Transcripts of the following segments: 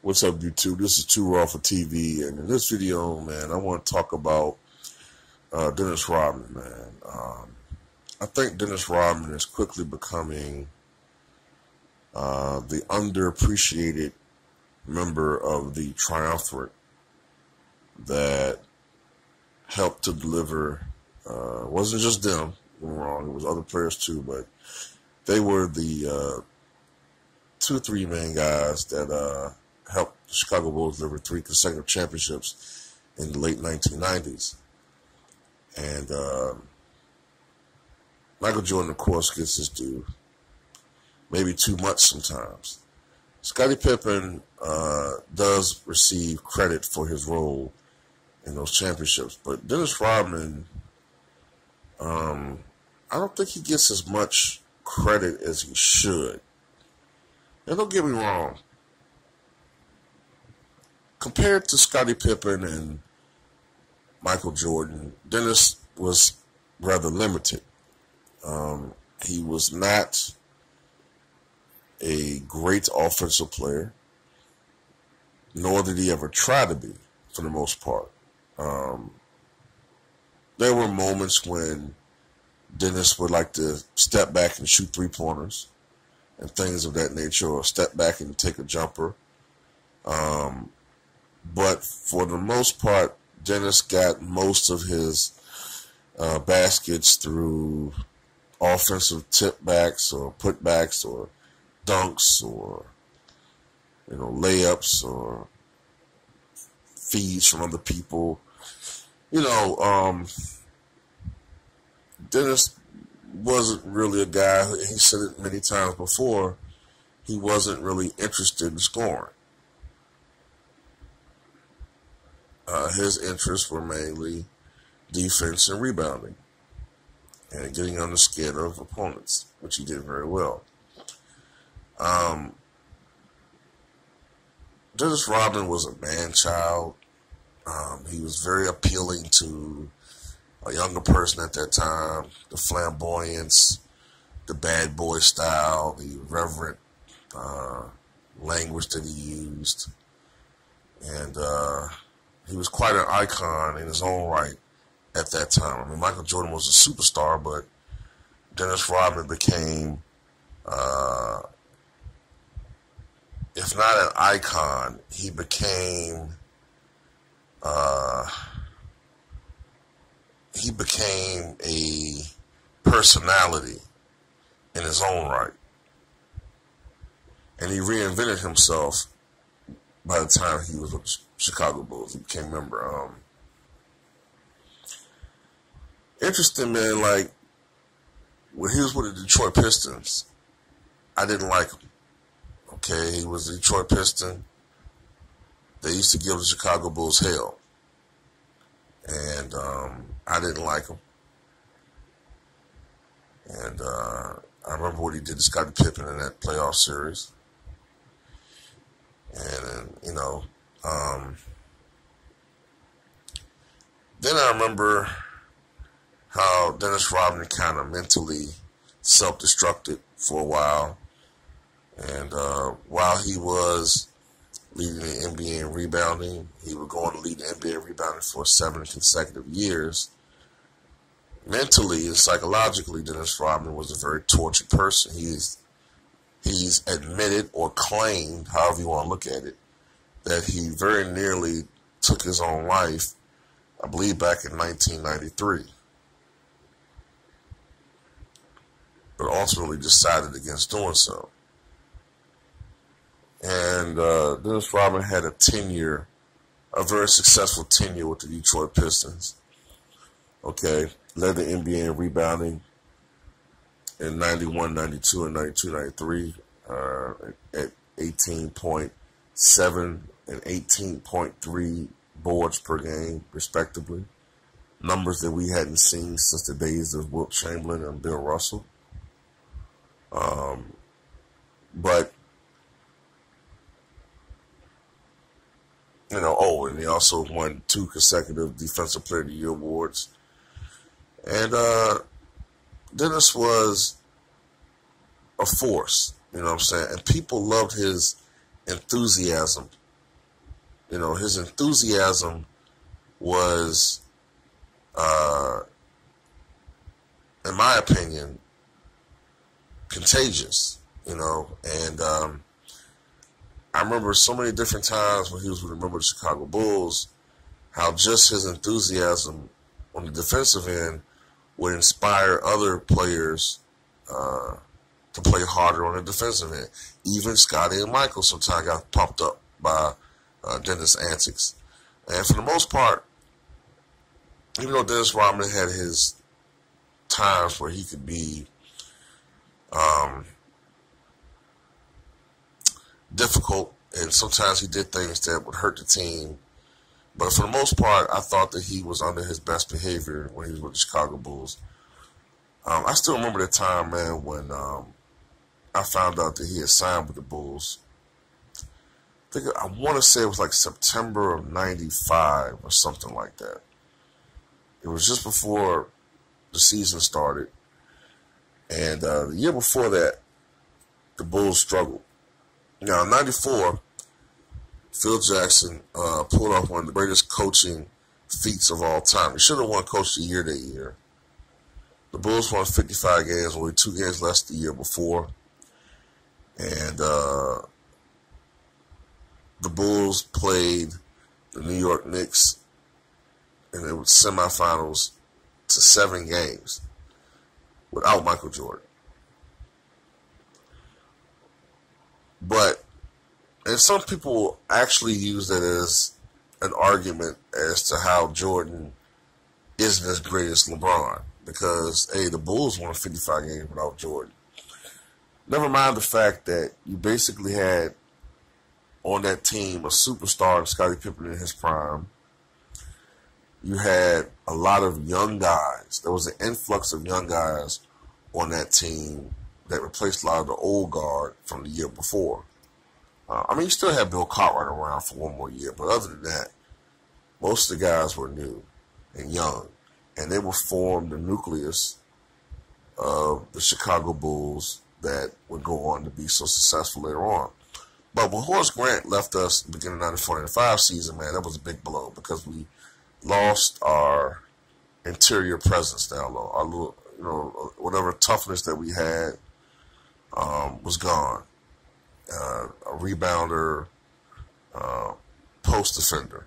What's up, YouTube? This is Too Raw for TV, and in this video, man, I want to talk about Dennis Rodman, man. I think Dennis Rodman is quickly becoming the underappreciated member of the triumvirate that helped to deliver. Wasn't just them, don't get me wrong, it was other players too, but they were the 2-3 main guys that helped the Chicago Bulls deliver 3 consecutive championships in the late 1990s. And Michael Jordan, of course, gets his due. Maybe too much sometimes. Scottie Pippen does receive credit for his role in those championships. But Dennis Rodman, I don't think he gets as much credit as he should. And don't get me wrong. Compared to Scottie Pippen and Michael Jordan, Dennis was rather limited. He was not a great offensive player, nor did he ever try to be, for the most part. There were moments when Dennis would like to step back and shoot 3-pointers and things of that nature, or step back and take a jumper. But for the most part, Dennis got most of his baskets through offensive tip-backs or putbacks or dunks or, layups or feeds from other people. Dennis wasn't really a guy, he said it many times before, he wasn't really interested in scoring. His interests were mainly defense and rebounding and getting on the skin of opponents, which he did very well. Dennis Rodman was a man-child. He was very appealing to a younger person at that time. The flamboyance, the bad boy style, the irreverent language that he used. And he was quite an icon in his own right at that time. I mean, Michael Jordan was a superstar, but Dennis Rodman became, if not an icon, he became a personality in his own right. And he reinvented himself by the time he was with the Chicago Bulls. He became a member. Interesting, man, like, when he was with the Detroit Pistons, I didn't like him. Okay, he was a Detroit Piston. They used to give the Chicago Bulls hell. And I didn't like him. And I remember what he did to Scottie Pippen in that playoff series. And, then I remember how Dennis Rodman kind of mentally self-destructed for a while. And while he was leading the NBA in rebounding, he would go on to lead the NBA in rebounding for 7 consecutive years. Mentally and psychologically, Dennis Rodman was a very tortured person. He's admitted or claimed, however you want to look at it, that he very nearly took his own life, I believe back in 1993. But ultimately decided against doing so. And Dennis Rodman had a very successful tenure with the Detroit Pistons. Okay, led the NBA in rebounding in 91, 92, and 92, 93 at 18.7 and 18.3 boards per game, respectively. Numbers that we hadn't seen since the days of Wilt Chamberlain and Bill Russell. But and he also won 2 consecutive Defensive Player of the Year awards. And Dennis was a force, you know what I'm saying? And people loved his enthusiasm his enthusiasm was, in my opinion, contagious, and I remember so many different times when he was with a member of the Chicago Bulls, how just his enthusiasm on the defensive end would inspire other players to play harder on the defensive end. Even Scottie and Michael sometimes got pumped up by Dennis' antics. And for the most part, even though Dennis Rodman had his times where he could be difficult, and sometimes he did things that would hurt the team, but for the most part, I thought that he was under his best behavior when he was with the Chicago Bulls. I still remember the time, man, when I found out that he had signed with the Bulls. I want to say it was like September of '95 or something like that. It was just before the season started. And the year before that, the Bulls struggled. Now, in '94, Phil Jackson pulled off one of the greatest coaching feats of all time. He should have won Coach of the Year that year. The Bulls won 55 games, only 2 games less the year before. And the Bulls played the New York Knicks in the semifinals to 7 games without Michael Jordan. And some people actually use that as an argument as to how Jordan isn't as great as LeBron. Because, hey, the Bulls won 55 games without Jordan. Never mind the fact that you basically had on that team a superstar, Scottie Pippen in his prime. You had a lot of young guys. There was an influx of young guys on that team that replaced a lot of the old guard from the year before. You still had Bill Cartwright around for one more year, but other than that, most of the guys were new and young, and they were formed the nucleus of the Chicago Bulls that would go on to be so successful later on. But when Horace Grant left us at the beginning of the 94-95 season, man, that was a big blow because we lost our interior presence down low. Our little, whatever toughness that we had was gone. A rebounder, post defender.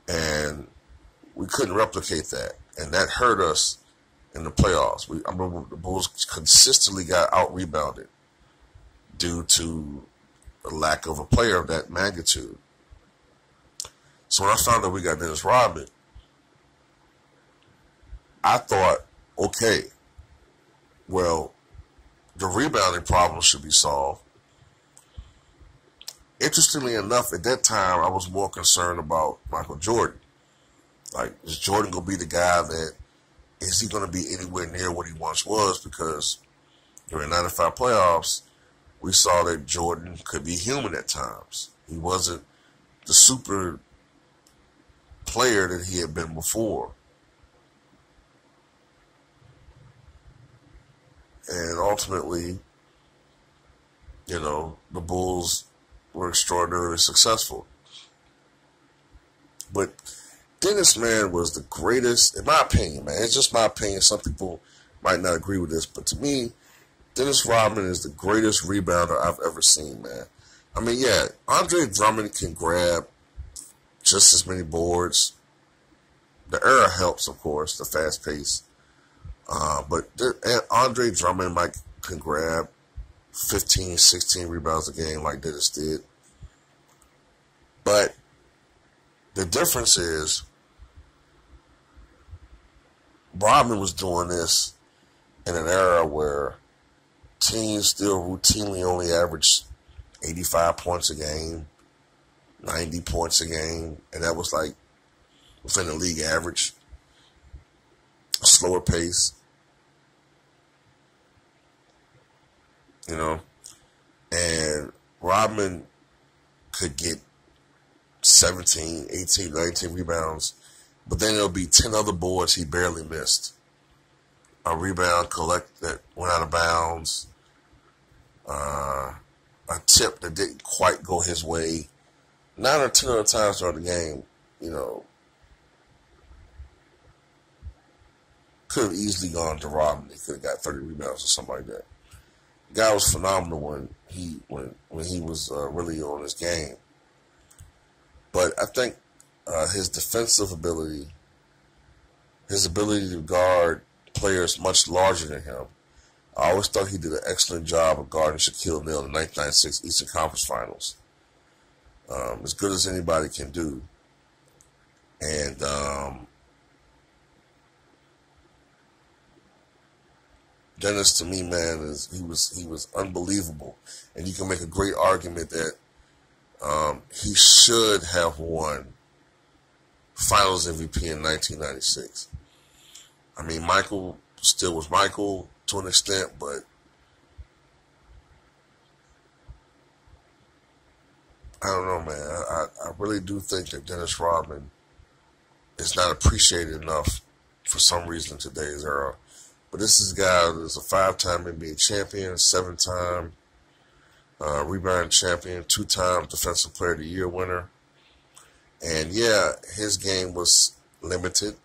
And we couldn't replicate that. And that hurt us in the playoffs. I remember the Bulls consistently got out-rebounded due to the lack of a player of that magnitude. So when I found out we got Dennis Rodman, I thought, okay, well, the rebounding problem should be solved. Interestingly enough, at that time, I was more concerned about Michael Jordan. Like, is Jordan going to be the guy that, is he going to be anywhere near what he once was? Because during the 95 playoffs, we saw that Jordan could be human at times. He wasn't the super player that he had been before. And ultimately, the Bulls were extraordinarily successful. But Dennis, man, was the greatest, in my opinion, man. It's just my opinion. Some people might not agree with this, but to me, Dennis Rodman is the greatest rebounder I've ever seen, man. Yeah, Andre Drummond can grab just as many boards. The era helps, of course, the fast pace. But Andre Drummond can grab 15, 16 rebounds a game like Dennis did. But the difference is Rodman was doing this in an era where teams still routinely only averaged 85 points a game, 90 points a game, and that was like within the league average. A slower pace. And Rodman could get 17, 18, 19 rebounds, but then there'll be 10 other boards he barely missed. A rebound that went out of bounds, a chip that didn't quite go his way 9 or 10 other times during the game, could have easily gone to Rodman. He could have got 30 rebounds or something like that. The guy was phenomenal when he was really on his game. But I think his defensive ability, his ability to guard players much larger than him, I always thought he did an excellent job of guarding Shaquille O'Neal in the 1996 Eastern Conference Finals. As good as anybody can do. And Dennis, to me, man, he was unbelievable. And you can make a great argument that he should have won Finals MVP in 1996. I mean, Michael still was Michael to an extent, but I don't know, man. I really do think that Dennis Rodman is not appreciated enough for some reason in today's era. But this is a guy that's a 5-time NBA champion, 7-time rebounding champion, 2-time Defensive Player of the Year winner. And yeah, his game was limited.